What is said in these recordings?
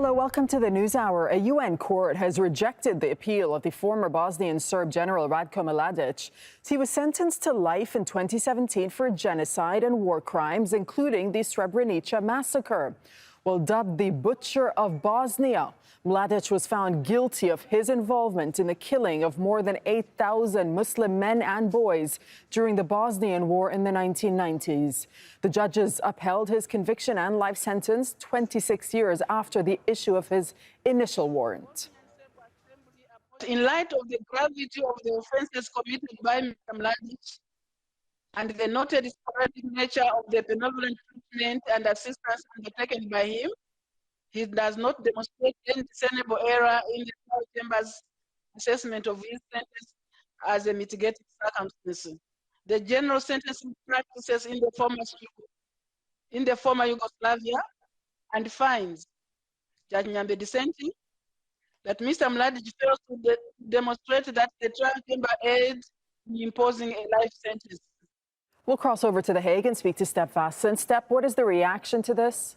Hello, welcome to the NewsHour. A UN court has rejected the appeal of the former Bosnian Serb general Ratko Mladic. He was sentenced to life in 2017 for genocide and war crimes, including the Srebrenica massacre. Well, dubbed the Butcher of Bosnia, Mladic was found guilty of his involvement in the killing of more than 8,000 Muslim men and boys during the Bosnian War in the 1990s. The judges upheld his conviction and life sentence 26 years after the issue of his initial warrant. In light of the gravity of the offences committed by Mr. Mladic and the noted sporadic nature of the benevolent treatment and assistance undertaken by him, he does not demonstrate any discernible error in the trial chamber's assessment of his sentence as a mitigating circumstance. The general sentencing practices in the former Yugoslavia and finds Judge Nyambe dissenting that Mr. Mladic fails to demonstrate that the trial chamber erred in imposing a life sentence. We'll cross over to The Hague and speak to Step Vassen. Step, what is the reaction to this?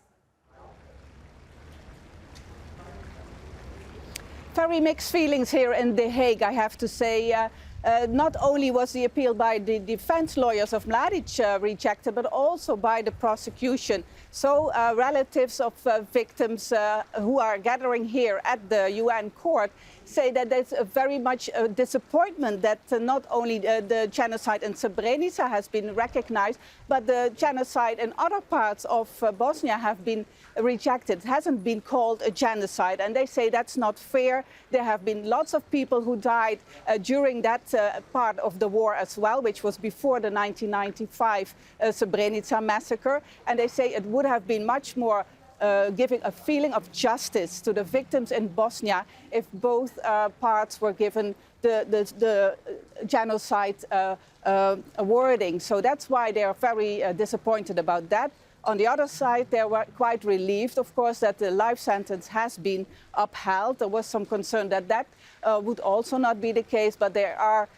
Very mixed feelings here in The Hague, I have to say. Not only was the appeal by the defense lawyers of Mladic rejected, but also by the prosecution. So relatives of victims who are gathering here at the UN court say that there's very much a disappointment that not only the genocide in Srebrenica has been recognized, but the genocide in other parts of Bosnia have been rejected. It hasn't been called a genocide, and they say that's not fair. There have been lots of people who died during that part of the war as well, which was before the 1995 Srebrenica massacre, and they say it would have been much more giving a feeling of justice to the victims in Bosnia if both parts were given the genocide wording. So that's why they are very disappointed about that. On the other side, they were quite relieved, of course, that the life sentence has been upheld. There was some concern that that would also not be the case, but they are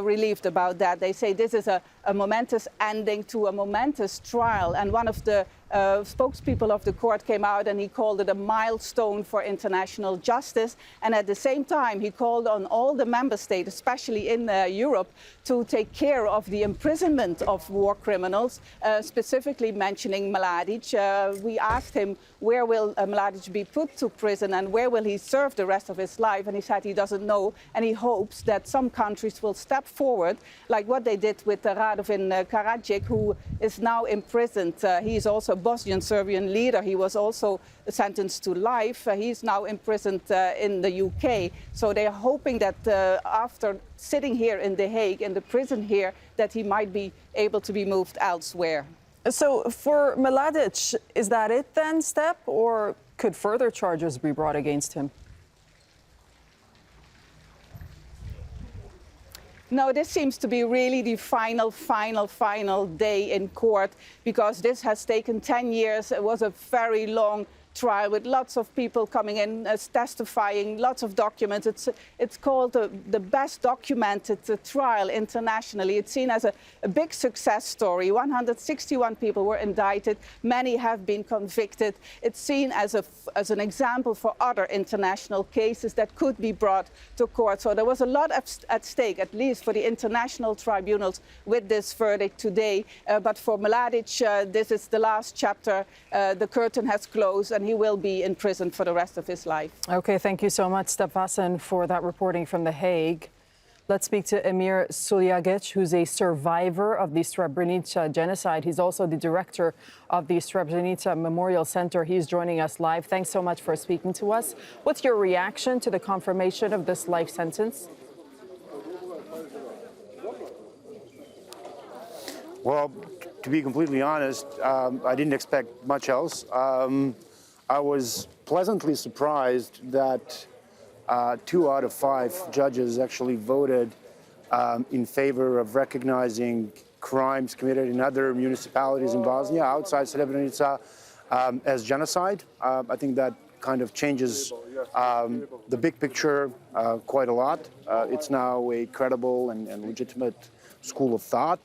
relieved about that. They say this is a momentous ending to a momentous trial. And one of the spokespeople of the court came out and he called it a milestone for international justice. And at the same time, he called on all the member states, especially in Europe, to take care of the imprisonment of war criminals, specifically mentioning Mladic. We asked him, where will Mladic be put to prison and where will he serve the rest of his life? And he said he doesn't know, and he hopes that some countries will step forward, like what they did with Radovin Karadzic, who is now imprisoned. He is also a Bosnian Serbian leader. He was also sentenced to life. He's now imprisoned in the UK. So they are hoping that after sitting here in The Hague, in the prison here, that he might be able to be moved elsewhere. So for Mladic, is that it then, Step, or could further charges be brought against him? No, this seems to be really the final day in court, because this has taken 10 years. It was a very long trial with lots of people coming in, testifying, lots of documents. It's called the best documented trial internationally. It's seen as a big success story. 161 people were indicted. Many have been convicted. It's seen as an example for other international cases that could be brought to court. So there was a lot at stake, at least for the international tribunals, with this verdict today. But for Mladic, this is the last chapter. The curtain has closed, and he will be in prison for the rest of his life. Okay, thank you so much, Step Vassen, for that reporting from The Hague. Let's speak to Emir Suljagic, who's a survivor of the Srebrenica genocide. He's also the director of the Srebrenica Memorial Center. He's joining us live. Thanks so much for speaking to us. What's your reaction to the confirmation of this life sentence? Well, to be completely honest, I didn't expect much else. I was pleasantly surprised that 2 out of 5 judges actually voted in favor of recognizing crimes committed in other municipalities in Bosnia outside Srebrenica as genocide. I think that kind of changes the big picture quite a lot. It's now a credible and legitimate school of thought,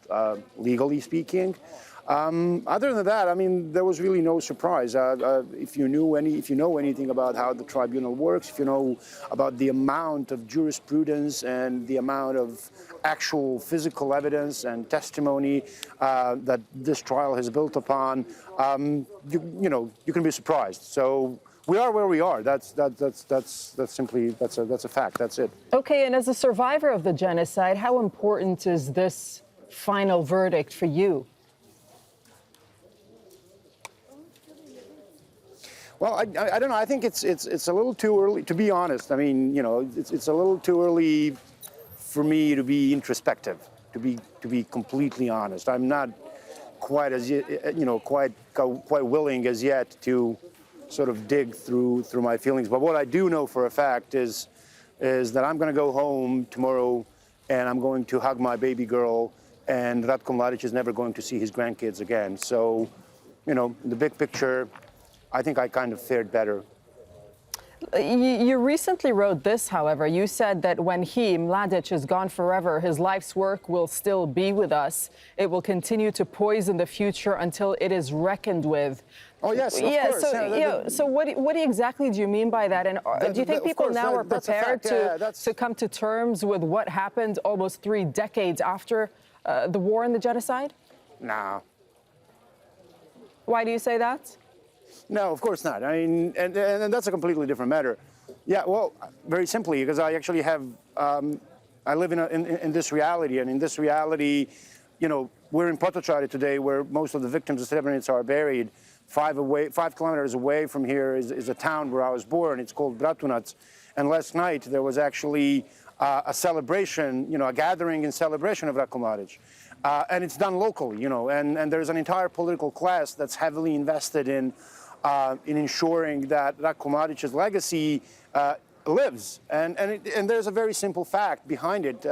legally speaking. Other than that, I mean, there was really no surprise. If you know anything about how the tribunal works, if you know about the amount of jurisprudence and the amount of actual physical evidence and testimony that this trial has built upon, you can be surprised. So we are where we are. That's simply a fact. That's it. Okay, and as a survivor of the genocide, how important is this final verdict for you? Well, I don't know. I think it's a little too early, to be honest. I mean, it's a little too early for me to be introspective, to be completely honest. I'm not quite quite willing as yet to sort of dig through my feelings. But what I do know for a fact is that I'm going to go home tomorrow and I'm going to hug my baby girl, and Ratko Mladic is never going to see his grandkids again. So, in the big picture, I think I kind of fared better. You recently wrote this, however. You said that when he, Mladic, is gone forever, his life's work will still be with us. It will continue to poison the future until it is reckoned with. Oh, yes, of course. So what exactly do you mean by that? And do you think people now are prepared to come to terms with what happened almost 3 decades after the war and the genocide? No. Why do you say that? No, of course not. I mean, and that's a completely different matter. Yeah, well, very simply, because I actually have, I live in this reality, and in this reality, we're in Potocari today, where most of the victims of Srebrenica are buried. 5 kilometers away from here is a town where I was born. It's called Bratunac. And last night there was actually a celebration, a gathering in celebration of Ratko Mladic. And it's done locally, and there's an entire political class that's heavily invested in ensuring that Ratko Mladic's legacy lives. And there's a very simple fact behind it.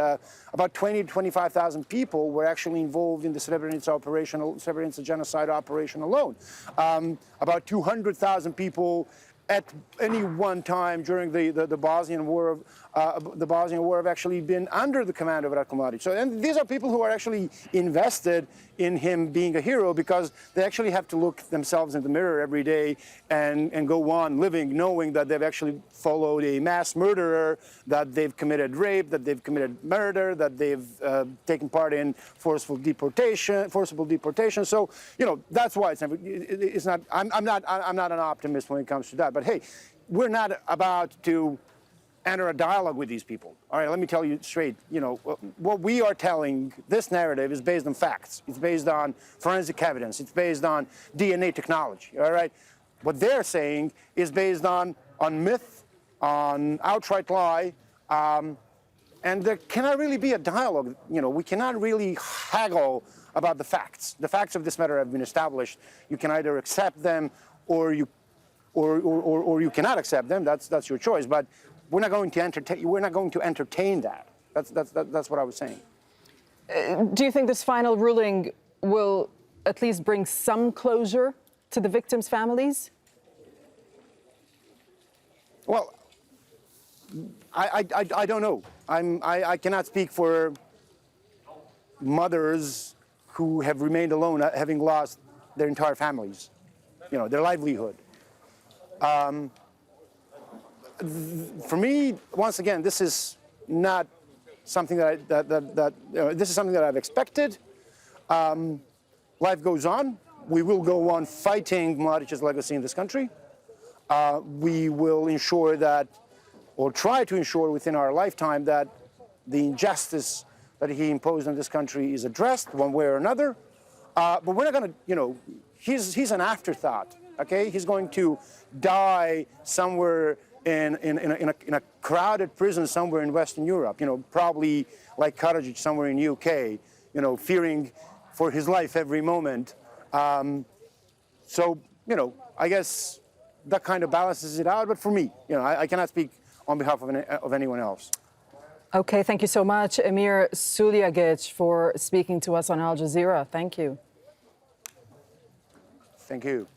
About 20 to 25,000 people were actually involved in the Srebrenica genocide operation alone. About 200,000 people at any one time during the Bosnian War have actually been under the command of Ratko Mladic. So, and these are people who are actually invested in him being a hero, because they actually have to look themselves in the mirror every day and go on living knowing that they've actually followed a mass murderer, that they've committed rape, that they've committed murder, that they've taken part in forcible deportation. So, that's why it's not. I'm not an optimist when it comes to that. But hey, we're not about to enter a dialogue with these people. All right, let me tell you straight, what we are telling, this narrative is based on facts. It's based on forensic evidence. It's based on DNA technology, all right? What they're saying is based on myth, on outright lie, and there cannot really be a dialogue. We cannot really haggle about the facts. The facts of this matter have been established. You can either accept them or you cannot accept them. That's your choice. But we're not going to entertain that. That's what I was saying. Do you think this final ruling will at least bring some closure to the victims' families? Well, I don't know. I cannot speak for mothers who have remained alone, having lost their entire families, their livelihood. For me, once again, this is not something this is something that I've expected. Life goes on. We will go on fighting Mladic's legacy in this country. We will ensure that, or try to ensure within our lifetime, that the injustice that he imposed on this country is addressed one way or another. But we're not going to, he's an afterthought. Okay, he's going to die somewhere in a crowded prison somewhere in Western Europe, probably like Karadzic somewhere in UK, fearing for his life every moment. So, I guess that kind of balances it out. But for me, I cannot speak on behalf of anyone else. Okay, thank you so much, Emir Suljagic, for speaking to us on Al Jazeera. Thank you. Thank you.